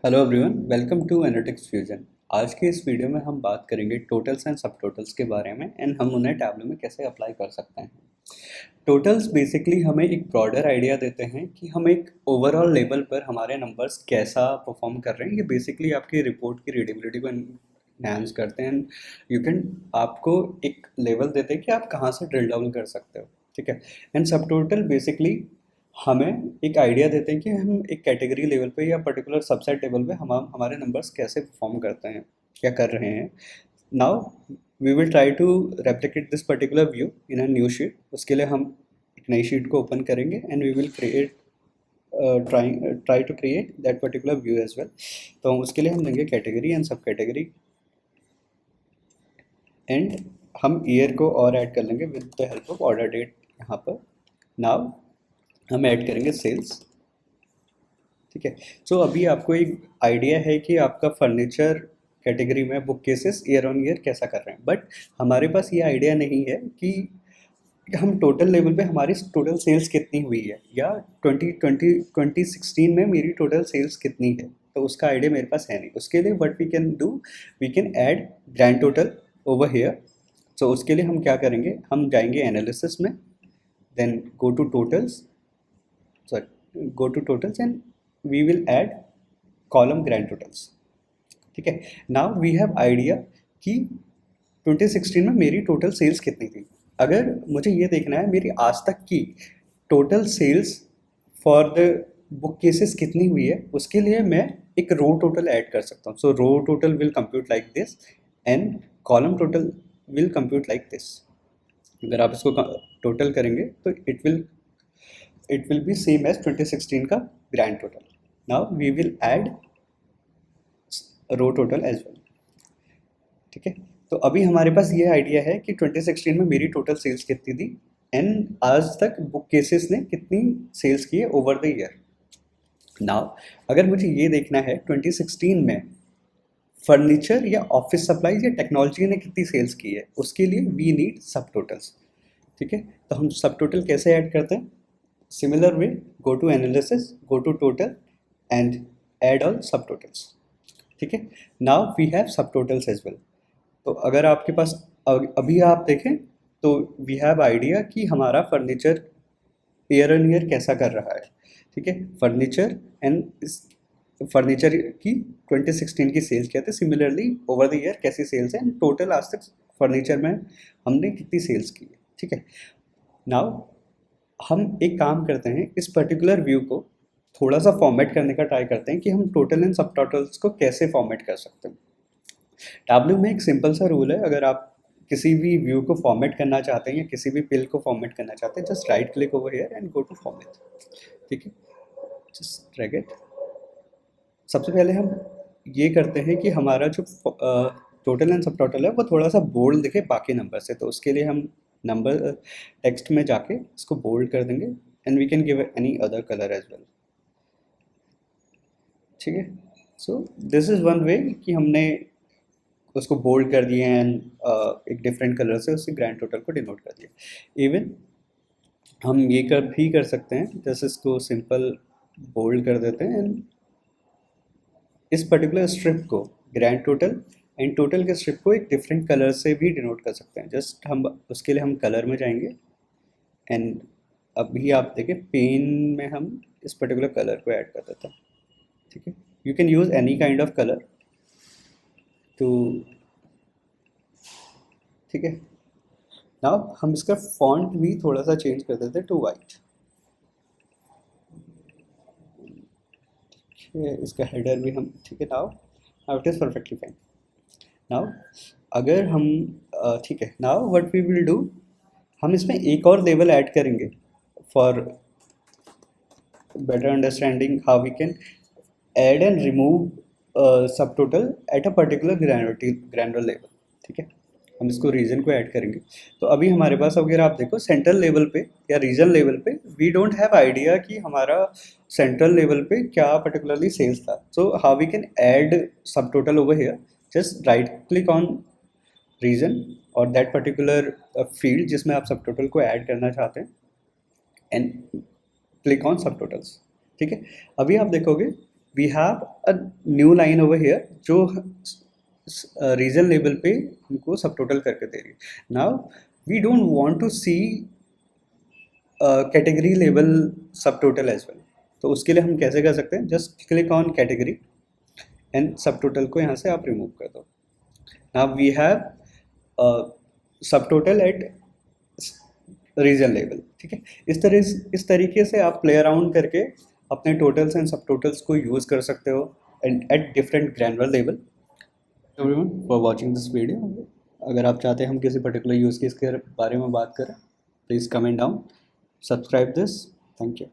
Hello everyone, welcome to analytics fusion. आज के इस वीडियो में हम बात करेंगे टोटल्स एंड सब टोटल्स के बारे में एंड हम उन्हें टैबलो में कैसे अप्लाई कर सकते हैं। टोटल्स बेसिकली हमें एक ब्रॉडर आइडिया देते हैं कि हम एक ओवरऑल लेवल पर हमारे नंबर्स कैसा परफॉर्म कर रहे हैं। ये बेसिकली आपकी रिपोर्ट की रीडेबिलिटी को एनहांस करते हैं। यू कैन आपको एक लेवल देते हैं कि आप कहाँ से ड्रिल डाउन कर सकते हो, ठीक है। एंड सब टोटल बेसिकली हमें एक आइडिया देते हैं कि हम एक कैटेगरी लेवल पे या पर्टिकुलर सबसेट लेवल पे हम हमारे नंबर्स कैसे परफॉर्म करते हैं, क्या कर रहे हैं। Now we will try to replicate this particular view in a new sheet. उसके लिए हम एक नई शीट को ओपन करेंगे and we will create try to create that particular view as well. तो उसके लिए हम देंगे category and sub category and हम ईयर को और ऐड कर लेंगे with the help of order date यहाँ पर। नाउ हम ऐड करेंगे सेल्स, ठीक है। सो अभी आपको एक आइडिया है कि आपका फर्नीचर कैटेगरी में book cases year on year कैसा कर रहे हैं, बट हमारे पास ये आइडिया नहीं है कि हम टोटल लेवल पे हमारी टोटल सेल्स कितनी हुई है या 2016 में मेरी टोटल सेल्स कितनी है। तो उसका आइडिया मेरे पास है नहीं। उसके लिए what we can do, we can add grand total over here. So उसके लिए हम क्या करेंगे, हम जाएंगे एनालिसिस में, then go to totals, sorry, go to totals and we will add column grand totals, ठीक है। नाउ वी हैव आइडिया कि 2016 में मेरी टोटल सेल्स कितनी थी। अगर मुझे ये देखना है मेरी आज तक की total sales for the bookcases कितनी हुई है, उसके लिए मैं एक रो टोटल ऐड कर सकता हूँ। So row total will compute like this and column total will compute like this. अगर आप इसको टोटल करेंगे तो it will be same as 2016 का grand total. Now we will add row total as well, ठीक है। तो अभी हमारे पास ये आइडिया है कि 2016 में मेरी टोटल सेल्स कितनी थी एंड आज तक बुक केसेस ने कितनी सेल्स की है ओवर द ईयर। नाउ अगर मुझे ये देखना है 2016 में फर्नीचर या ऑफिस सप्लाईज या टेक्नोलॉजी ने कितनी सेल्स की है, उसके लिए वी नीड सब टोटल्स, ठीक है। तो हम सब टोटल कैसे ऐड करते हैं, similar way, go to analysis, go to total and add all subtotals, ठीक है। now we have subtotals as well। तो अगर आपके पास अभी आप देखें तो we have idea कि हमारा फर्नीचर ईयर ऑन ईयर कैसा कर रहा है, ठीक है। फर्नीचर एंड फर्नीचर की 2016 की सेल्स क्या थे, सिमिलरली ओवर द ईयर कैसी सेल्स है एंड टोटल आज तक फर्नीचर में हमने कितनी सेल्स की है, ठीक है। नाउ हम एक काम करते हैं, इस पर्टिकुलर व्यू को थोड़ा सा फॉर्मेट करने का ट्राई करते हैं कि हम टोटल एंड सब टोटल्स को कैसे फॉर्मेट कर सकते हैं। टैबलो में एक सिंपल सा रूल है, अगर आप किसी भी व्यू को फॉर्मेट करना चाहते हैं या किसी भी पिल को फॉर्मेट करना चाहते हैं, just right click over here and go to format, ठीक है। Just drag it. सबसे पहले हम ये करते हैं कि हमारा जो टोटल एंड सब टोटल है वो थोड़ा सा बोल्ड दिखे बाकी नंबर से। तो उसके लिए हम नंबर टेक्स्ट में जाके इसको बोल्ड कर देंगे and we can give any other colour as well, ठीक है। So this is one way कि हमने उसको बोल्ड कर दिया एंड एक डिफरेंट कलर से उससे ग्रैंड टोटल को डिनोट कर दिया। इवन हम ये भी कर सकते हैं, जैसे इसको सिंपल बोल्ड कर देते हैं एंड इस पर्टिकुलर स्ट्रिप को ग्रैंड टोटल एंड टोटल के स्ट्रिप को एक डिफरेंट कलर से भी डिनोट कर सकते हैं। जस्ट हम उसके लिए हम कलर में जाएंगे एंड अभी आप देखें पेन में हम इस पर्टिकुलर कलर को ऐड कर देते हैं, ठीक है। You can use any kind of colour too, ठीक है। नाउ हम इसका फॉन्ट भी थोड़ा सा चेंज कर देते हैं टू वाइट, इसका हेडर भी हम, ठीक है। Now now it is perfectly fine. Now अगर हम ठीक है, now what we will do, हम इसमें एक और लेवल ऐड करेंगे for better understanding how we can add and remove sub total at a particular granular level, ठीक है। हम इसको रीजन को ऐड करेंगे। तो अभी हमारे पास अगर आप देखो सेंट्रल लेवल पे या रीजन लेवल पे वी डोंट हैव आइडिया कि हमारा सेंट्रल लेवल पे क्या पर्टिकुलरली सेल्स था। So how we can add sub total over here, just right click on region और दैट पर्टिकुलर फील्ड जिसमें आप सब टोटल को ऐड करना चाहते हैं and click on sub totals, ठीक है। अभी आप देखोगे we have a new line over here जो रीजन लेवल पे हमको सब टोटल करके दे रही है। Now we don't want to see category level sub total as well. तो उसके लिए हम कैसे कर सकते हैं, just click on category and sub total को यहाँ से आप रिमूव कर दो। Now we have sub total at region level, ठीक है। इस तरीके से आप प्ले अराउंड करके अपने टोटल्स एंड सब टोटल्स को यूज़ कर सकते हो and at different granular level. Everyone for watching this video. अगर आप चाहते हैं हम किसी पर्टिकुलर यूज़ केस के बारे में बात करें, please comment down, subscribe this. Thank you.